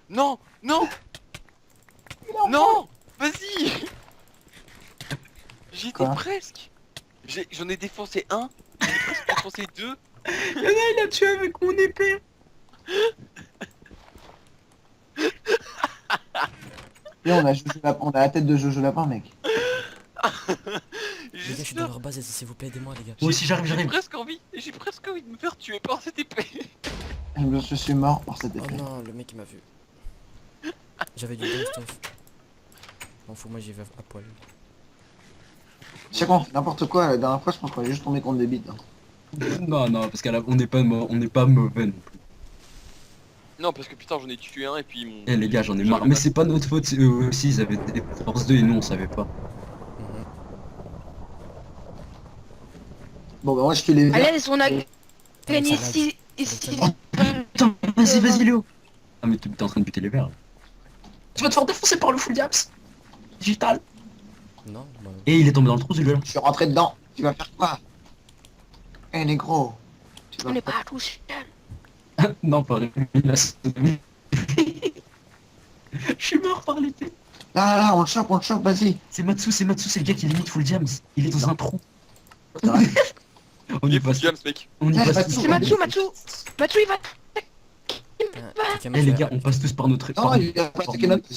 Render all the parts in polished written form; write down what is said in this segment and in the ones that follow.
Non, non, non, vas-y. J'y étais Quoi? presque. J'en ai défoncé un, j'en ai presque défoncé deux. Y'en a, il a tué avec mon épée. Et on a Jojo Lapin, on a la tête de Jojo Lapin, mec. J'ai Les gars, je suis dans leur base, s'il vous plaît, aidez-moi, les gars. Moi aussi, j'arrive, j'ai j'arrive. presque envie de me faire tuer par cette épée. Je suis mort par cette Oh épée. non, le mec il m'a vu. J'avais du bon stuff. M'en fous, moi j'y vais à poil. Chaque fois on fait n'importe quoi, la dernière fois je pense qu'on est juste tombé contre des bites. Hein. Non, non, parce qu'on n'est pas, on n'est pas mauvais non plus. Non, parce que putain, j'en ai tué un et puis mon. Eh les gars, j'en ai marre. Mais c'est pas notre faute, c'est eux aussi, ils avaient des force 2 et nous on savait pas. Mhm. Bon bah moi je tue les verts. Allez, on a gagné ça lag. 6 Ça ici. lag. Putain, vas-y, vas-y Léo. Ah mais t'es en train de buter les verts là. Tu vas te faire défoncer par le full diams digital. Non, bah, Et il est tombé dans le trou celui-là. Je suis rentré dedans. Tu vas faire quoi? Eh négro. Tu vas On n'est faire- pas touché. Non, pas la sodomie. Je suis mort par l'épée. Là, là, on le chope, vas-y. C'est Matsu, c'est le gars qui limite full diams. Il est dans un trou. On Il y est passe. James, mec. On y Eh, passe Matsu, tous. C'est Matsu, Matsu. Matsu, il va. quelqu'un Eh me les fait- gars, on passe tous par notre... Non, il a pas attaqué notre...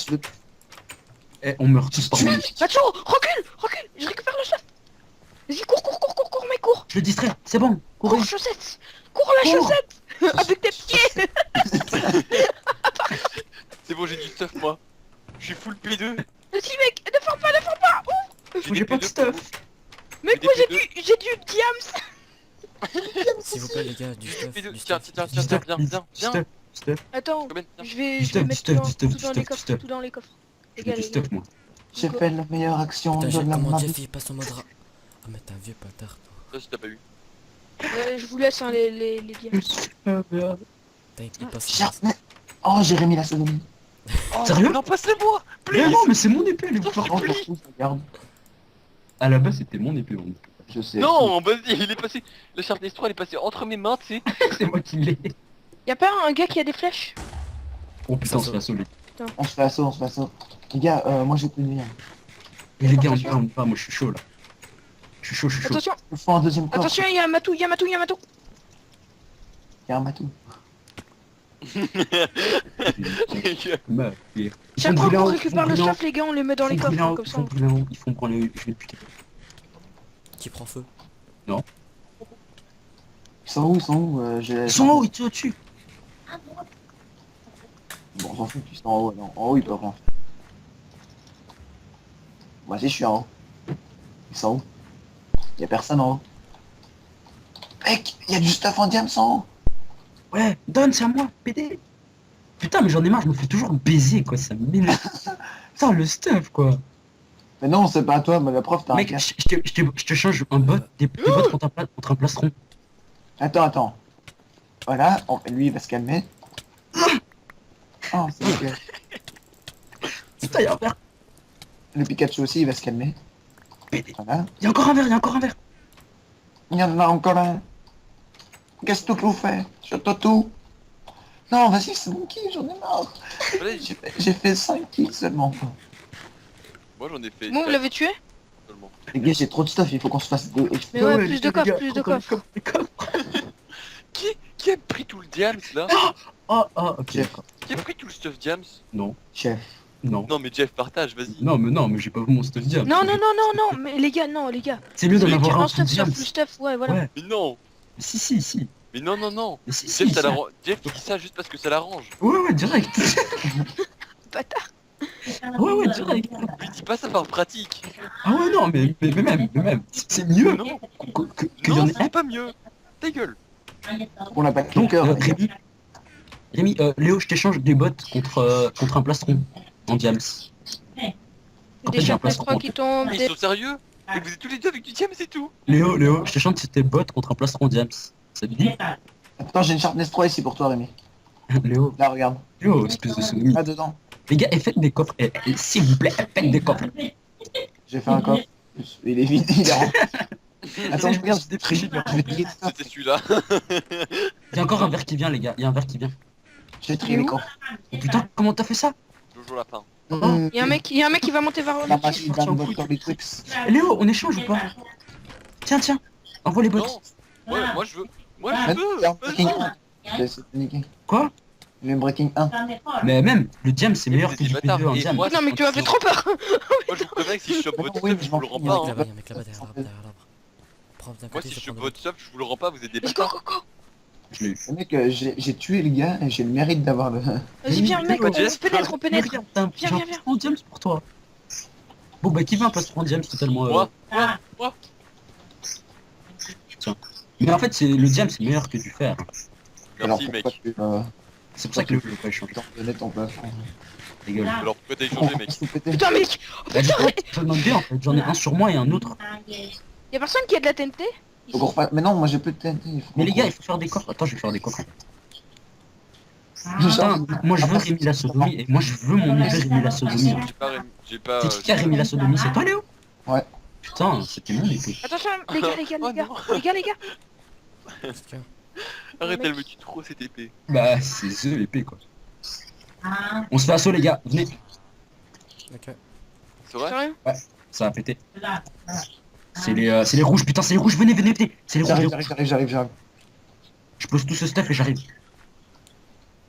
Eh, on meurt tous par notre... Matsu, recule, recule. Je récupère le chef. Vas-y, cours, mec, cours. Je le distrais, c'est bon. Courez. Cours, chaussette. Cours, la Cours. chaussette. Avec tes pieds. C'est bon, j'ai du stuff, moi. Je suis full P2. Vas-y, mec, ne fends pas. J'ai pas de stuff. Mec, Des moi P2. j'ai du diams. S'il vous plaît, les gars, du stuff. P2. Du Tiens, stuff. tiens, du tiens, stuff. viens, Du viens, viens. stuff, stuff. Attends, Combien de- je vais stuff, mettre du tout stuff, tout dans les coffres, stuff. tout dans les coffres. Les Je veux gars, du les gars. stuff moi. J'ai fait la meilleure action Putain, de j'ai- la comment ma Jeff vie. il passe en mode rat. Ah, mais t'es un vieux bâtard. toi. Ça, si t'as pas eu. Je vous laisse hein, les diams. Ah, merde. Putain, il passe. Sharpness. Oh, j'ai remis la sodomie. Oh, Sérieux? Non, passe-le-moi. Mais non, mais c'est mon épée, les Oh, bouffeurs. je m'en fous, je regarde. À la base, c'était mon épée. Je sais. Non, vas-y, il est passé. Le Sharpness 3, il est passé entre mes mains, tu sais. C'est moi qui l'ai. Y'a pas un gars qui a des flèches? Oh putain, on se fait assauter. On se fait assaut, on se fait assaut. Les gars, moi j'ai plus de vie. Mais les gars, on y va, moi je suis chaud là. Je suis chaud, je suis chaud. Attention, Il faut un deuxième corps. attention, y'a un matou, y'a un matou. Il y a un matou. Bah, ils Chaque font fois brûler qu'on un- récupère ils le font stuff, les gars, on les met dans les brûler coffres, un- comme ils ça. font brûler un- ils font brûler, je vais le buter. Qui prend feu. Ils sont où? Ils sont où Ils sont en haut, ils tuent au-dessus. Bon, on s'en fout qu'ils sont en haut. Non, en haut ils peuvent rien. Moi aussi je suis en haut. Ils sont où? Y'a personne en haut. Mec, y'a du stuff en diams en haut. Ouais, donne, c'est à moi, PD. Putain, mais j'en ai marre, je me fais toujours baiser quoi, ça m'énerve. Putain, le stuff quoi. Mais non, c'est pas à toi, mais la prof t'as un Mec, casque. je te change un bot, des bots contre un plastron. Attends. Voilà, lui il va se calmer. Oh, c'est ok. Putain, y'a un verre. Le Pikachu aussi il va se calmer. PD. Voilà. Y'a encore un verre, y'a encore un verre. Il y en a encore un. Qu'est-ce que tu fais? Je te tout. Non, vas-y, c'est mon kill, j'en ai marre. Allez, J'ai fait 5 kills seulement. Moi, j'en ai fait. Bon, vous l'avez tué? seulement. Les gars, j'ai trop de stuff, il faut qu'on se fasse deux. Mais ouais, plus de coffres, plus de coffres. Qui a pris tout le Diams là? Oh, ok. Chef. D'accord. Qui a pris tout le stuff Diams? Non, Chef. non. Non, mais Jeff, partage, vas-y. Non, mais j'ai pas vu mon stuff diam. Non, mais les gars, non, les gars. C'est mieux d'en Celui qui avoir a un un full stuff sur diam. plus stuff, ouais, voilà. Ouais. Mais non. Si. Mais non. Mais si, Jeff, si. Jeff, il dit ça juste parce que ça l'arrange. Ouais, direct. Bâtard. Ouais, direct. Lui, dis pas ça par pratique. Ah ouais, non, mais même. C'est mieux Non, qu'il y en non, ait un. c'est pas mieux. Ta gueule. On n'a pas de Donc, cœur. Rémi, Léo, je t'échange des bottes contre un plastron en diams. En Des fait, j'ai un Sharpness plastron. 3 qui tombent, Mais des... ils sont sérieux? Et vous êtes tous les deux avec du Diams et tout? Léo, je t'échange tes bottes contre un plastron diams. Ça te dit? Attends, j'ai une Sharpness 3 ici pour toi, Rémi. Léo, Là, regarde. espèce de sodomie. Là, dedans. Les gars, faites des coffres. S'il vous plaît, faites des coffres. J'ai fait un coffre. Il est vide, il est rempli. Attends, je regarde, j'ai des prix. Je vais payer ça. C'était celui-là. Il y a encore un verre qui vient, les gars. Il y a un verre qui vient. J'ai trié les coffres. Oh, putain, comment t'as fait ça? Jojo Lapin. Il y a un mec qui va monter vers La le magie parti en d'un couille. docteur Liquix. Léo, on échange ou pas? Tiens, tiens, envoie les bots. Non. Ouais, moi je veux. Moi je Mais veux. c'est un breaking 1. J'ai essayé de niquer. Quoi? J'ai un breaking 1. Mais même, le diam c'est Et meilleur vous que êtes du des P2 bâtards. en Et diam. moi, Non mais tu m'as fait trop peur. Moi je vous préviens que si je chope Mais votre non, oui, stuff, je je vous le m'en rends fous, pas. Il y a un mec Hein. là-bas, il y a un mec là-bas derrière l'arbre. Prends d'un Moi côté, si je je chope prends de votre stuff, je vous le rends pas, vous êtes des Let's go, bâtards. go, go. Je l'ai eu. Le mec, j'ai tué le gars et j'ai le mérite d'avoir le... Vas-y, viens, mec, Pas on de geste. pénètre, on Mais pénètre. regarde, t'as un Viens, j'ai un viens, viens. plastron diams pour toi. Bon bah qui veut un plastron diams totalement Moi. Mais en fait c'est le diam c'est meilleur que du fer. Alors Merci pourquoi mec. tu C'est pour ça que le jeu pas échangé. donner ton plafond? Les gars. Alors pourquoi t'as On échangé va mec? tout péter. Putain, mec. Oh, Bah, du putain, coup, je demande bien en fait, j'en ai un sur moi et un autre. y'a personne qui a de la TNT? Faut qu'on refasse- Mais non, moi j'ai plus de TNT. Il faut Mais qu'on les gars, il faut faire des coffres. Attends, je vais faire des coffres. Genre, Putain, moi je veux Rémi la sodomie et moi je veux mon neveu Rémi la sodomie. J'ai pas. C'est qui qui a Rémi la sodomie? C'est toi Léo? Ouais. Putain, c'était mon épée. Attention, les gars, les gars, Oh les gars. non. Les gars. Tiens, Arrête, elle me tue trop cette épée. Bah c'est eux l'épée quoi. On se fait assaut les gars, venez, ok. C'est vrai? Sérieux? ça va péter. C'est les rouges, putain c'est les rouges, venez, venez, venez. C'est les rouges, les J'arrive. rouges. Je pose tout ce stuff et j'arrive.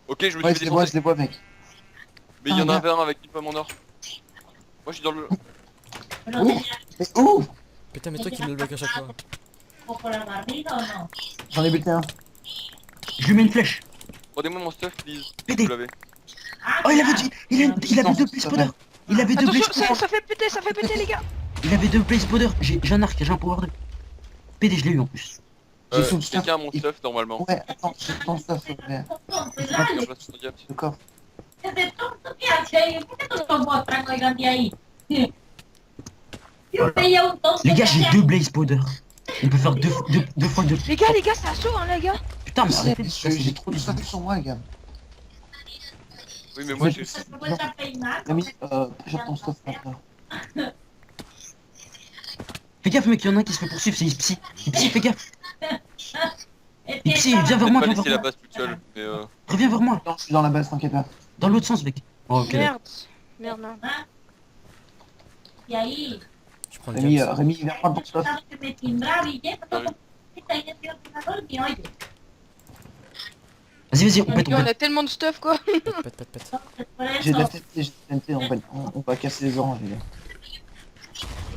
Ok, je me Ouais, suis je fait les vois, défoncer. mec. Mais il y en avait un avec une pomme en or. Moi je suis dans le. Ouh. Mais ouh. Putain, mais toi qui me le bloque à chaque fois. J'en ai buté un. Je lui mets une flèche. Rendez-moi mon stuff, please. Pédé. Vous l'avez. Oh il avait deux blaze powder. Il avait deux blaze Attention, powder. ça fait péter, les gars. Il avait deux blaze powder. J'ai un arc, j'ai un power 2. PD je l'ai eu en plus. J'ai tout le stuff. Quelqu'un a mon stuff normalement. Ouais, attends, j'ai ton stuff, s'il te plaît. J'ai un place sur ton diable. Le coffre. Les gars j'ai deux blaze powder. On peut faire deux fois deux. Les gars, c'est assaut, hein, les gars. Putain mais arrêtez. J'ai trop de stuff sur moi, les gars. Oui, mais moi j'ai. Rémi, jette ton stuff maintenant. Fais gaffe mec, y'en a un qui se fait poursuivre, c'est Ipsy. Ipsy, fais gaffe. Ipsy, viens vers moi, Pas viens laisser vers la moi. base toute seule. Mais Reviens vers moi. Non, je suis dans la base, t'inquiète pas. Dans l'autre sens mec. Oh, ok. Merde. Merde, non. Je prends le Rémi, diams. Rémi, viens prendre ton stuff. Vas-y, on pète, Les gars, on a tellement de stuff, quoi. Pète. J'ai de la TNT, on va casser les oranges, les gars.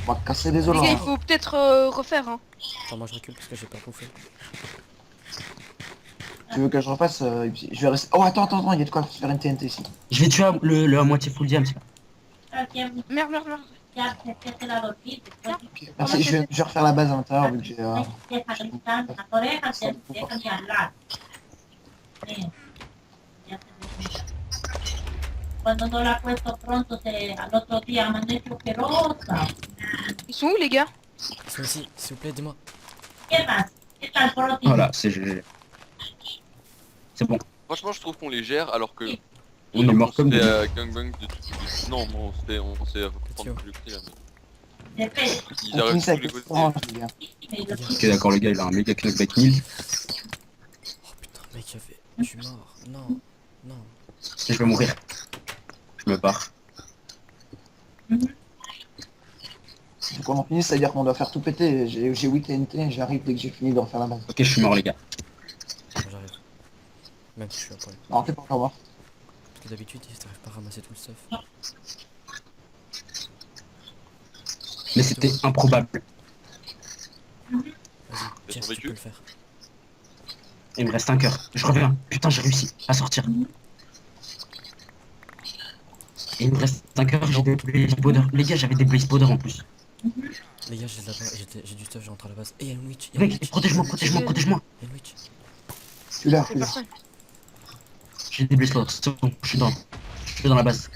On va casser les Les gars, il oranges. faut peut-être refaire, hein. Attends, moi je recule parce que j'ai pas bouffé. Tu veux que je repasse je vais rester... Oh, attends, il y a de quoi faire une TNT ici. Je vais tuer le à moitié full diam. Merde. Ok, merci, je vais refaire la base à l'intérieur vu que j'ai... Cuando no la puesto pronto, al otro día amaneció asquerosa. Ils sont où, les gars? Ils sont ici, s'il vous plaît, aidez-moi. ¿Qué más? ¿Qué tal por ti? Voilà, c'est GG. C'est bon. franchement, je trouve qu'on les gère alors que. On est mort comme des... C'était gangbang de tout. Non, bon, on s'est prendre plus le prix là. Depende. Ils On arrivent finit tous avec les les côtés. oranges, les gars. Ok d'accord les gars, il a un méga knockback 1000. Oh putain, mec, je suis mort. Non. Je vais mourir. Je me barre. Donc on en finit, c'est-à-dire qu'on doit faire tout péter. J'ai 8 TNT, j'arrive dès que j'ai fini de refaire la base. Ok, je suis mort les gars. Bon, j'arrive. Même si je suis à poil. Non, t'es pas encore mort. Parce que d'habitude, ils t'arrivent pas à ramasser tout le stuff. Mais c'était improbable. Vas-y, T'as Jess, tu survécu peux le faire. Il me reste un cœur. Je reviens. Putain, j'ai réussi à sortir. Et il me reste un cœur, j'ai des blaze powder. Les gars, j'avais des blaze powder en plus. Les gars, j'ai du stuff, je rentre à la base. Et il y a une witch. Mec, protège-moi. Il y a une witch. Je suis là, C'est personne. J'ai des blaze powder. C'est bon, je suis dans la base.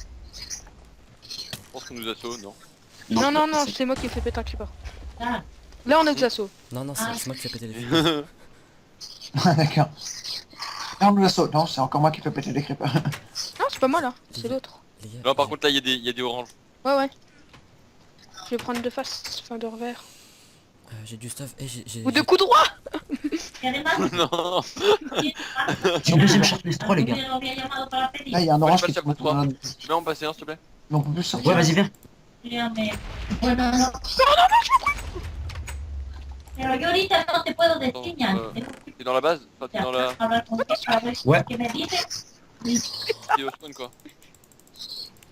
Je pense qu'on nous assaut, non? Non, c'est moi qui ai fait péter un creeper. Là, on est aux assauts. Non, c'est moi qui fais péter les filles. Ah, d'accord. Non, nous l'assaut. Non, c'est encore moi qui fais péter les creepers. Non, c'est pas moi, là. C'est l'autre. Les gars, Non, par contre, là, il y a des oranges. Ouais. Je vais prendre de face, enfin de revers. j'ai du stuff et j'ai... Ou de coup droit. Y además, Non. C'est le deuxième Sharpness 3, les gars. lo había llamado para pedir. Là, il y a un Moi, orange j'ai qui pas se le chapeau met 3. Tu peux en passer un, s'il te plaît? Mais on peut plus sortir. Ouais, vas-y, viens. Dígame, bueno, no. Pero yo ahorita no te puedo decir, ya. T'es dans la base? Enfin, t'es dans la... Hablar con a ver Ouais. qué me dices. T'es au spawn, quoi.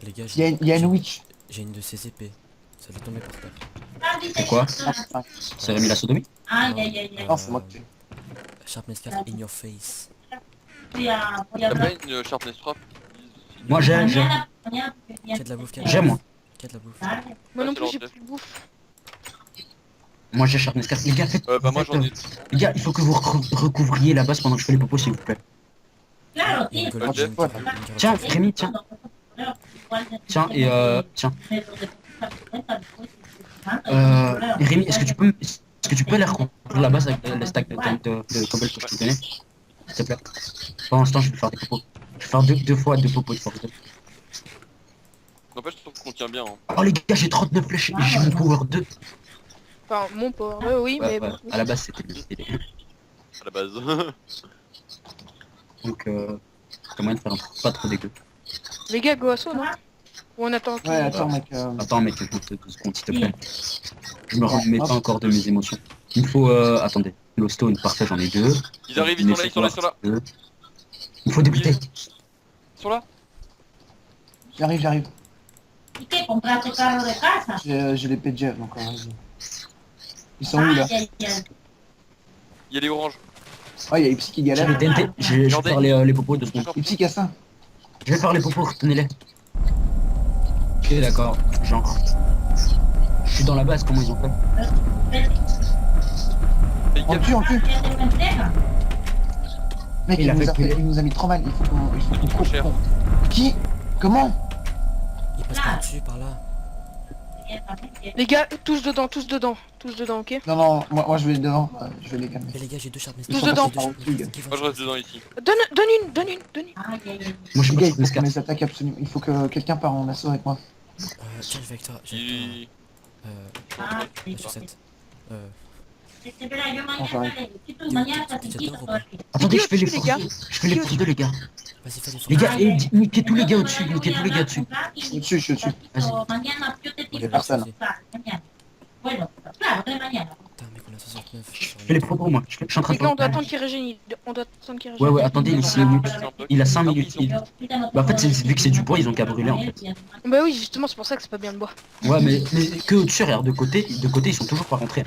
Les gars, Il y a une witch. j'ai une de ces épées. Ça va tomber par terre. Ah, dice C'est quoi? que- C'est Rémi la sodomie? Ay, ay, ay, ay. Non, c'est moi qui fais. Sharpness 4 in your face. Voy a T'as hablar. pas une Sharpness 3? Moi, j'ai. Mañana, mañana, porque Qui a de la bouffe, qui a J'ai, moi. Qui a de la bouffe. tarde. Moi non c'est plus, j'ai l'entrée. plus de bouffe. Moi, j'ai Sharpness 4. Les gars, faites. Bah moi j'en ai... Les gars, il faut que vous recouvriez la base pendant que je fais les popos, s'il vous plaît. Claro, Il y a sí. une golem, Ok. j'ai une carotte, Tiens, j'ai une Rémi, tiens. Tiens, et tiens. Rémi, est-ce que tu peux aller recouvrir la base avec le stack de cobble que je te donnais? S'il te plaît. Pendant ce temps, je vais faire des popos. Je vais faire deux fois deux popos de force 2. N'empêche, je trouve qu'on tient bien. Hein. Oh les gars, j'ai 39 flèches et j'ai mon power 2. Enfin, mon power, oui, Ouais, mais ouais, bon. à la base c'était le stylé. À la base. Donc c'est moyen de faire un truc pas trop dégueu. Les gars, go assaut, non? Ou on attend qu'il... Ouais, attends, mec. Attends mec, je te 2 secondes s'il te plaît. Je me remets pas encore de mes émotions. Il me faut attendez, glowstone, parfait, j'en ai 2. Ils arrivent, ils sont là, ils sont là. Il me faut des bouteilles. Ils sont là. J'arrive. ¿Y qué? ¿Compraste carro de casa? J'ai les PJ donc vas-y. Ils sont où là? Ay, ay, ay. Il y a les oranges. Ouais, il y a Ipsy qui J'ai galère. le TNT, je vais faire les popos 2 secondes. Ipsy Cassin. Je vais faire les popos, tenez-les. Ok d'accord, j'ai encore. Je suis dans la base, comment ils ont fait? Les On gars, tue. ¿Ya te entrega? Mec, Il a fait il nous a mis trop mal. Il faut qu'on trop cher. Qui? Comment? Il passe par-dessus, par là. Les gars, tous dedans, ok? Non, moi je vais devant. Je vais les calmer. Mais les gars, j'ai 2 Sharpness Ils Tous sont dedans. passés par au-dessus, gars. moi je reste dedans ici. Donne une. Ay, ay, ay. Moi je Les suis gars, il pas faut qu'on sur les attaque absolument. Il faut que quelqu'un part en assaut avec moi. Tiens, je vais avec toi. Il... Ah, sí, Sur 7. Espera, yo mañana Enfin. si tú mañana estás chiquito todo aquí. Attendez, je fais les les forces gars. 2. Je fais les forces 2 les gars. Vas-y, fais Les gars, les et niquez tous les gars au-dessus, niquez tous les gars dessus. Je suis dessus. Vas-y. Mañana yo te Il y a digo. personne. Claro, mañana. Bueno, claro, de mañana. Putain, mec, on a 69. Je fais les propos moi, je suis en train Les de gars, on doit faire. attendre qu'il régénère. Ouais, attendez, il 6 minutes. Il a 5 minutes. Bah en fait, vu que c'est du bois, ils ont qu'à brûler en fait. Bah oui, justement, c'est pour ça que c'est pas bien le bois. Ouais, mais que au-dessus, regarde, de côté, ils sont toujours pas rentrés.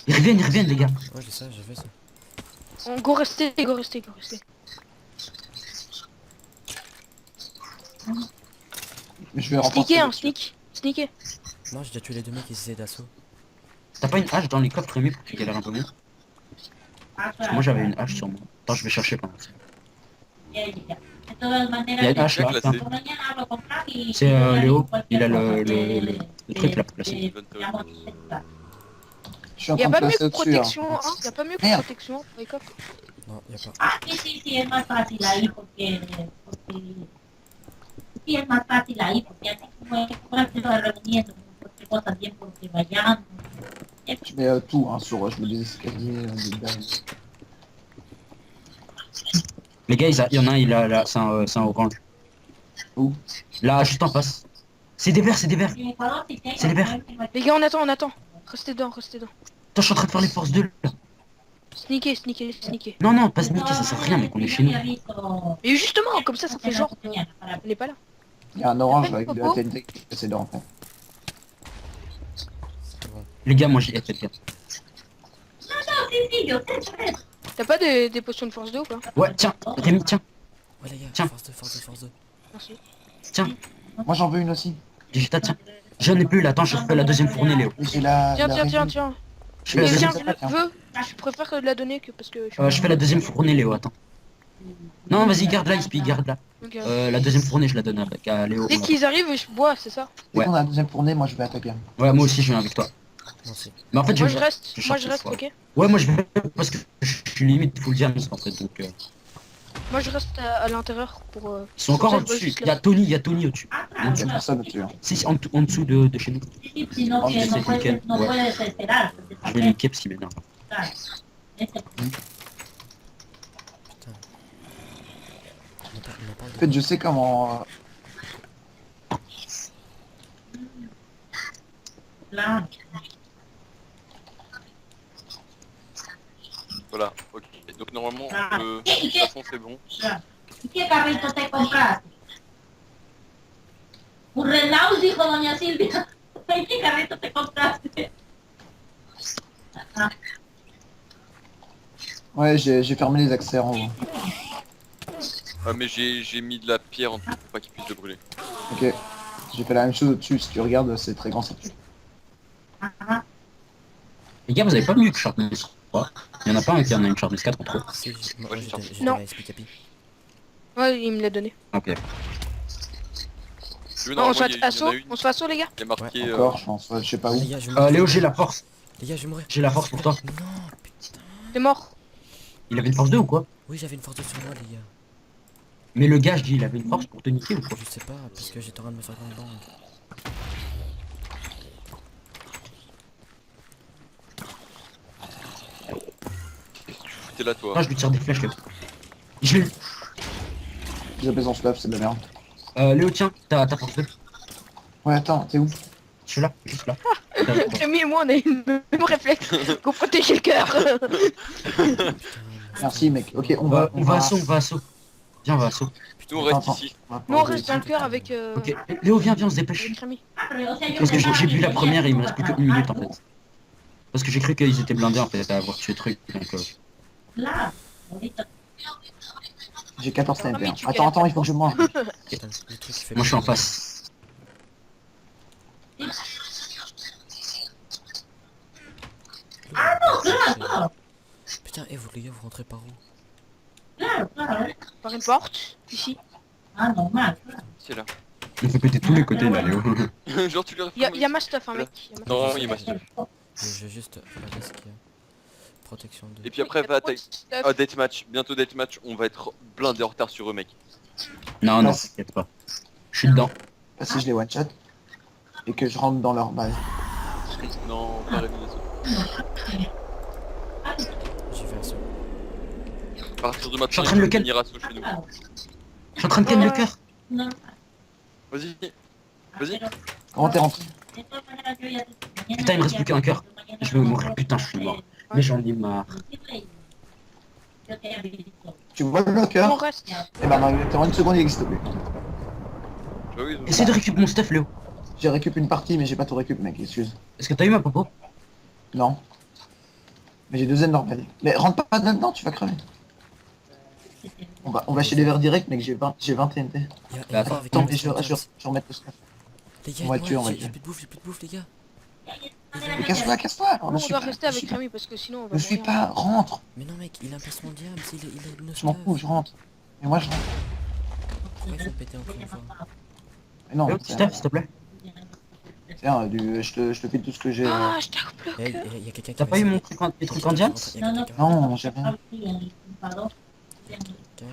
Ils reviennent les gars. Ouais, je sais, j'ai fait ça. On go rester. Je vais renforcer. Sneaker, sneaker. Non, j'ai déjà tué les 2 mecs qui essayaient d'assaut. T'as pas une hache dans les coffres Rémi pour que tu galères un peu moins? Parce que moi j'avais une hache sur moi. Attends, je vais chercher pendant ça. Il y a une hache là. Classé. C'est Léo, il a le truc là pour placer. Je suis en Y'a train de pas mieux passer que au-dessus. protection, hein? Y'a pas mieux que Merde. protection, les coffres. Non, y'a pas. Ah, sí, es más fácil ahí porque sí, es más fácil ahí porque así como se va reuniendo cualquier cosa tiempo que vayamos. Je mets tout sur je mets des escaliers, des dalles. Les gars, il y en a un, il a là, c'est un orange. Où? Là, juste en face. C'est des verts. En Ecuador sí tengo, C'est les verts. Les gars, on attend. Restez dedans. Attends, je suis en train de faire les forces 2 là. Sneaker. Non, pas sneaker, ça sert à rien, mec, on est chez nous. Et justement, comme ça fait genre qu'on est pas là. Il y a un orange avec de la TNT qui essaie de rentrer. C'est bon. Les gars, moi j'y ai peut-être. T'as pas des potions de force 2 ou pas? Ouais, tiens, Rémi, tiens, Ouais, les gars, Tiens. force 2. Merci. tiens, Moi j'en veux une aussi. Digita, tiens. J'en ai plus là, attends, je refais la deuxième fournée, Léo. J'ai la. Tiens. Je fais la Mais deuxième, tiens, je préfère que de la donner que parce que... je fais la deuxième fournée, Léo, attends. Non, vas-y, garde là, Ispi, garde là. Ok. La deuxième fournée, je la donne à Léo. Dès qu'ils arrivent, je bois, c'est ça? Dès Ouais. qu'on a la deuxième fournée, moi je vais attaquer. Ouais, moi aussi, je viens avec toi. Moi aussi. Mais en fait, Moi je je reste, je moi je cherche reste, le ok? Ouais, moi je vais parce que je suis limite full diams en fait, donc... Moi je reste à l'intérieur pour... Ils sont encore comme ça, je au-dessus. bosse Il y a Tony au-dessus. Il y a personne au-dessus. Hein. Si, en dessous de chez nous. Sino que no puedes esperar. Je vais niquer parce qu'il m'énerve. Putain. On en parle En de... fait, je sais comment... Là. Voilà, ok. Donc normalement, Ah. de toute façon c'est bon. ¿Y qué carrito te compraste? Un relaus, dijo doña Silvia. ¿Y qué carrito te compraste? Ouais, j'ai fermé les accès en haut. Ah, mais j'ai mis de la pierre en dessous pour pas qu'il puisse le brûler. Ok. J'ai fait la même chose au-dessus. Si tu regardes, c'est très grand, ça tue. Les gars, vous avez pas mieux que Sharpness 3? Il y en a pas un qui en a une Sharpness 4 entre eux. Si, moi Ouais, j'ai Non. donné à Explicapi. Ouais, il me l'a donné. Ok. Tu veux, Non, on normalement, se fait il y en a assaut, une on se fait assaut les gars. qui est marqué... Encore, je pense. Ouais, je sais pas où. Les gars, je vais mourir. Léo, j'ai la force. Les gars, je vais mourir. J'ai la force pour toi. Non, putain. T'es mort. Il avait une force 2 ou quoi? Oui, j'avais une force sur moi, les gars. Mais le gars, je dis, il avait une force pour te niquer ou quoi? Je sais pas, parce que j'étais en train de me faire une bande. T'es là toi. Non, je lui tire des flèches, Léo. J'ai eu. J'ai besoin de stuff, c'est de la merde. Léo, tiens, ta force 2. Ouais, attends, t'es où? Je suis là, juste là. Rémi et moi on a une même réflexe. Qu'on protéger le cœur. Putain, Merci, mec. Ok, On va assaut, on va assaut. Viens, on va assaut. Nous on reste Attends. ici. Nous on reste dans le cœur avec Ok, Léo, viens, on se dépêche. avec Rémi. Parce que j'ai vu la première et il me reste plus qu'une minute en fait. Parce que j'ai cru qu'ils étaient blindés en fait à avoir tué le truc. Donc, Là. Ahorita. J'ai 14 Ah, mais TNT. tu Attends, gagnes. attends, il faut que je mange. putain, le truc fait moi je suis en peur. face. Putain, et vous les gars, vous rentrez par où? Claro, claro. Par une porte, ici. Ah, normal. Claro. C'est là. On fait péter tous les côtés là, Léo. Genre tu leur Il y a ma stuff, hein, mec. Y a ma Non, stuff. il m'a stuff. Je vais juste regarder ce qu'il y a. Protection 2. Et puis après Y a va trop de attaquer. stuff. Ah deathmatch, bientôt deathmatch, on va être blindé en retard sur eux mec. Non, non, t'inquiète pas. Je suis dedans. Si je les one shot. Et que je rentre dans leur base. Non, pas réalisation. J'ai fait assaut. À partir de Je suis en maintenant, train de le il cal- finira saut chez nous. Je suis en train de gagner le cœur. No. Vas-y. Vas-y. Comment t'es rentré? De todas maneras, yo ya te- Putain, il me reste plus qu'un cœur. Je vais mourir. Putain, je suis mort. Mais j'en ai marre. Yo te aviso. Tu vois le On locker? reste. Eh ben, dans une seconde, il existe plus. Ah oui, ils ont- Essaye de récupérer mon stuff, Léo. J'ai récupéré une partie, mais j'ai pas tout récupéré, mec, excuse. Est-ce que t'as eu ma popo? Non. Mais j'ai deux Enderbell. Mais rentre pas là-dedans, tu vas crever. On va chez les verts direct, mec, j'ai 20 TNT. Il y a Bah, attends, avec Attends, un mais je mec, remets le stuff. Les gars, on va moi, tuer, on va j'ai tuer. plus de bouffe, les gars. Mais casse-toi, casse-toi. Nous, on doit rester avec Rémi parce que sinon on va Ne suis mourir. pas, rentre. Mais non, mec, il a un placement de diable, il a une Je m'en fous, je rentre. Mais moi, je rentre. Pourquoi ils sont pétés encore une fois? Mais non, Léo, petit stuff, s'il te plaît. tiens, je te fais tout ce que j'ai. Ah, je t'accoupe le Eh, cœur. il y a quelqu'un qui T'as va pas eu essayer- mon truc en, les trucs en diams? Il y a quelqu'un Non, j'ai rien. Sí, el disculpador. qui va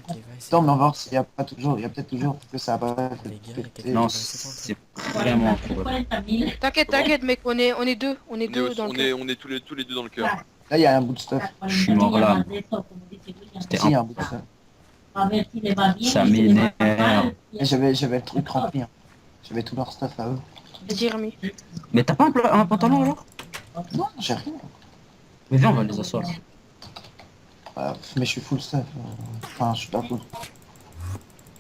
essayer. Attends, mais on va voir s'il y a pas toujours. Il y a peut-être toujours que ça a pas Les gars, il y a pété. quelqu'un Non, qui va essayer de c'est vraiment improbable. 40.000. T'inquiète, t'inquiète, mec, on est deux. On est On est, deux dans le cœur. on est tous les deux dans le cœur. Là, il y a un bout de stuff. Je suis mort là. Si, il y a un bout de stuff. A ver si le va bien. Ça y si le va m'énerve. mal. Et j'avais le truc rempli. Hein. J'avais tout leur stuff à eux. Vas-y, Rémi. Mais t'as pas un pantalon alors? Non, j'ai rien. Mais viens, on va les asseoir. Mais je suis full stuff. Enfin, je suis pas full.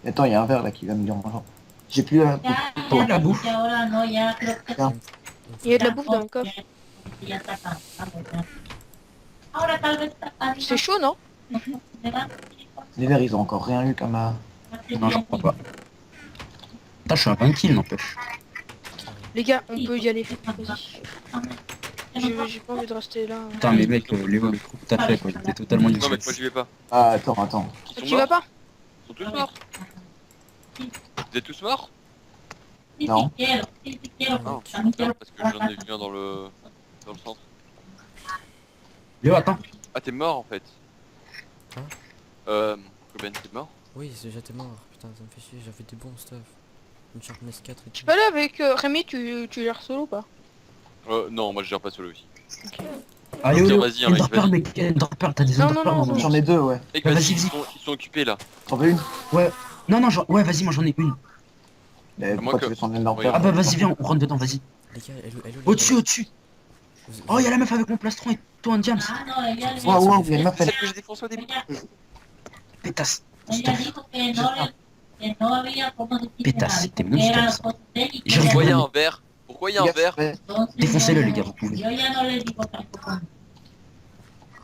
Et attends, il y a un verre là qui va me dire bonjour. J'ai plus la... Ya, Pour la ya, bouffe. que ahora no, ya creo que Ya. Il y a de la bouffe dans le coffre. ya está cansado, ya. Ahora tal vez está C'est chaud, non? Les verres, ils ont encore rien eu comme à... Non, j'en crois pas. Putain, je suis à 20 kills, n'empêche. Les gars, on peut y aller. Vas-y. J'ai pas envie de rester là. Putain, mais mec, Léo, le coup que t'as fait, quoi, il était totalement Non mec, moi useless. j'y vais pas. Ah, attends. Ils sont Tu vas morts. pas? Ils sont tous morts. Vous êtes tous morts? Non. Ah, putain, parce que j'en ai vu un dans le centre. Léo, attends. Ah t'es mort en fait. Hein Coben, t'es mort? Oui, j'étais mort. Putain, ça me fait chier, j'avais des bons stuff. Une Sharpness 4 et Tu tout. peux aller avec Rémi, tu gères solo ou pas? Non, moi je gère pas solo aussi. Allez, Au pire, Léo, vas-y, hein, mec, Enderpearl, vas-y. mec, Enderpearl, t'as des Non, non, Enderpearl, non, maman. J'en ai deux, ouais. Mec, Bah, vas-y, vas-y, ils sont occupés là. T'en veux une? Ouais. Non, non, ouais, vas-y, moi j'en ai une. Mais À moins pourquoi que- tu veux son Ouais, Enderpearl? Ah bah vas-y, viens, on rentre dedans, vas-y. Les gars, elle est où, Au-dessus, au-dessus. Vous- Oh, y'a la meuf avec mon plastron et toi un diams. Ah, no, ella, Wow, wow, il y a une meuf, C'est elle... celle que j'ai défoncée au début. Pétasse. ella dijo que no había cómo decirle Pétasse, nada, c'était porque monstrueux, era ça. cosas de él y J'ai que Pourquoi il y a rigolé. un verre? Pourquoi il y a un Regarde, verre? ouais. entonces Défoncez-le, yo les no- gars, vous pouvez. Yo ya no le digo tampoco.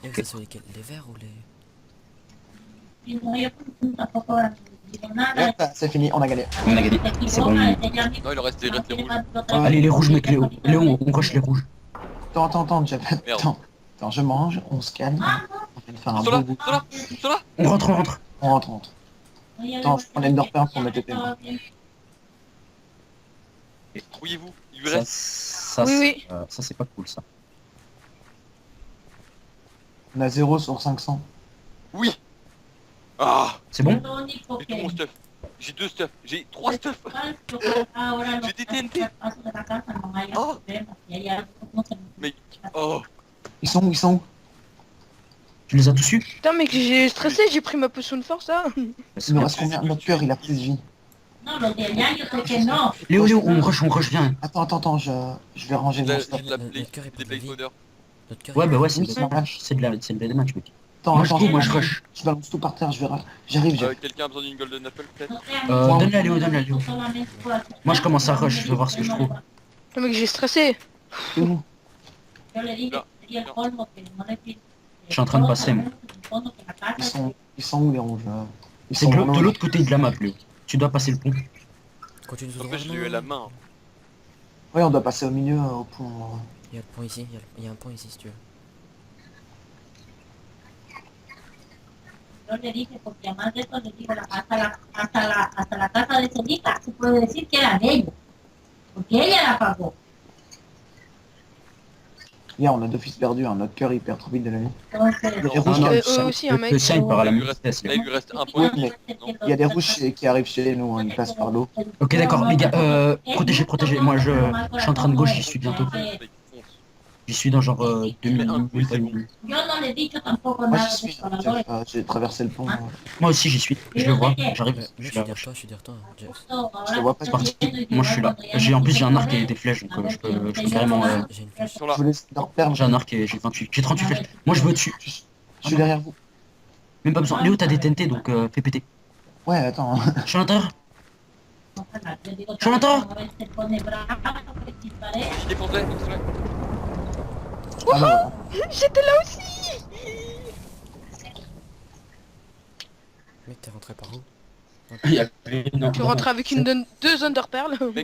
Et vous êtes sur lesquels? Les verts ou les... Y no, yo tampoco digo nada. Regarde, c'est fini, on a gagné. On a gagné. Se C'est bon. equivoca, ella misma Non, il reste les rouges. Ouais. Allez, les rouges, mec, Léo. Léo, on rush les rouges. Attends, Jeff. Attends, je mange, on se calme. On va faire un Ils sont là, bon bout. ils sont là, ils sont là. On rentre, on rentre. On rentre. Attends, je prends l'Enderpearl pour mettre tes mains. Rouillez-vous, il lui Ça, reste. ça, Oui, c'est- oui. ça c'est pas cool, ça. On a 0 sur 500. Oui. Ah, C'est bon? j'ai tout mon stuff. J'ai 2 stuff, j'ai 3 stuff. J'ai des TNT. Oh. Mais, oh, Ils sont où? Ils sont où? Tu les as tous eu? Putain, mec, j'ai stressé, j'ai pris ma potion de force là. Il nous reste combien? Notre cœur, il a plus de vie. Léo, Léo, on rush, viens. Attends, je vais ranger j'ai mon stuff. de la Notre play, cœur est des pas de vie. Blade Powder. Notre cœur Ouais, est bah pas ouais, de c'est vie. Oui, de ça marche. la match, mec. Attends, Moi je attends, go, moi je rush. je balance tout par terre, j'arrive, Jeff. Quelqu'un a besoin d'une Golden Apple peut-être? Donne-la, Léo, donne-la, Léo. Moi je commence à rush, je vais voir ce que je trouve. Non, mec, j'ai stressé. C'est où? Je suis en train de passer, moi. Ils sont où les rouges? Ils C'est sont de dans l'eau. l'autre côté de la map, Léo. Tu dois passer le pont. Continue tout En droit. fait, je non, l'ai eu à non, la non. main. Ouais, on doit passer au milieu, au pont. Il y a le point ici, il y a un point ici si tu veux. Yo le dije, porque además de eso, le digo, hasta la casa de Celita se puede decir que era de ella, porque ella la pagó. Hier, on a d'office perdu, hein. Notre cœur, il perd trop vite de la vie. Entonces, Les rouges, non, eux le sien- aussi, un mec. le sien, il part à la Là, il même lui reste, vitesse, là, Léo. il lui reste un point. Oui, mais il y a des rouges qui arrivent chez nous, hein. Ils passent par l'eau. Ok, d'accord, les gars, protégez. Moi je suis en train de gauche, j'y suis bientôt. Mec, fonce. J'y suis dans genre 2 minutes. c'est bon. yo no le he dicho tampoco Moi, nada j'y de suis. exploradores. J'ai traversé le pont. Moi aussi j'y suis, je le vois, j'arrive. Moi Je je suis suis là. derrière toi, je suis derrière toi, Jeff. Je le vois pas. C'est parti. Moi je suis là. En plus j'ai un arc et des flèches, donc je peux carrément. J'ai une Ils flèche. sont Je là. vous laisse Enderpearl. J'ai un arc et j'ai 28. J'ai 38 flèches. Moi je veux dessus. Je suis derrière vous. Même pas besoin. Léo, t'as des TNT, donc fais péter. Ouais, attends. Je suis à l'intérieur. Jonathan. Je défonce-les, défonce-les. Ah bah, J'étais là aussi. Mec, t'es rentré par où? Il y a- non, Tu rentres avec deux Underpearl.